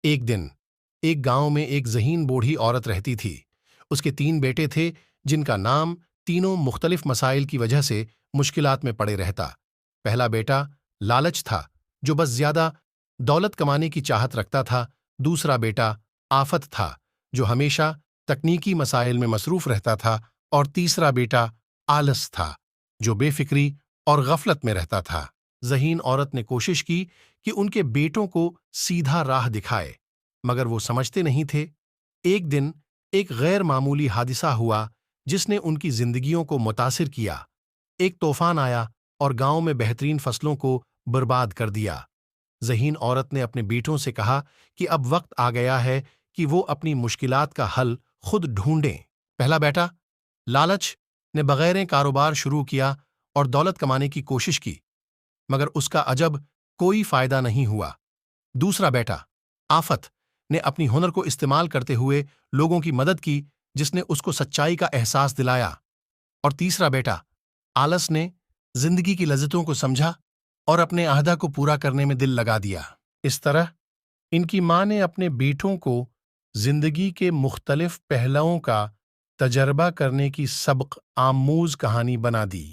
ایک دن ایک گاؤں میں ایک ذہین بوڑھی عورت رہتی تھی۔ اس کے 3 بیٹے تھے جن کا نام تینوں مختلف مسائل کی وجہ سے مشکلات میں پڑے رہتا۔ پہلا بیٹا لالچ تھا جو بس زیادہ دولت کمانے کی چاہت رکھتا تھا۔ دوسرا بیٹا آفت تھا جو ہمیشہ تکنیکی مسائل میں مصروف رہتا تھا، اور تیسرا بیٹا آلس تھا جو بے فکری اور غفلت میں رہتا تھا۔ ذہین عورت نے کوشش کی کہ ان کے بیٹوں کو سیدھا راہ دکھائے، مگر وہ سمجھتے نہیں تھے۔ ایک دن ایک غیر معمولی حادثہ ہوا جس نے ان کی زندگیوں کو متاثر کیا۔ ایک طوفان آیا اور گاؤں میں بہترین فصلوں کو برباد کر دیا۔ ذہین عورت نے اپنے بیٹوں سے کہا کہ اب وقت آ گیا ہے کہ وہ اپنی مشکلات کا حل خود ڈھونڈیں۔ پہلا بیٹا لالچ نے بغیر کاروبار شروع کیا اور دولت کمانے کی کوشش کی، مگر اس کا عجب کوئی فائدہ نہیں ہوا۔ دوسرا بیٹا آفت نے اپنی ہنر کو استعمال کرتے ہوئے لوگوں کی مدد کی، جس نے اس کو سچائی کا احساس دلایا۔ اور تیسرا بیٹا آلس نے زندگی کی لذتوں کو سمجھا اور اپنے عہدہ کو پورا کرنے میں دل لگا دیا۔ اس طرح ان کی ماں نے اپنے بیٹوں کو زندگی کے مختلف پہلوؤں کا تجربہ کرنے کی سبق آموز کہانی بنا دی۔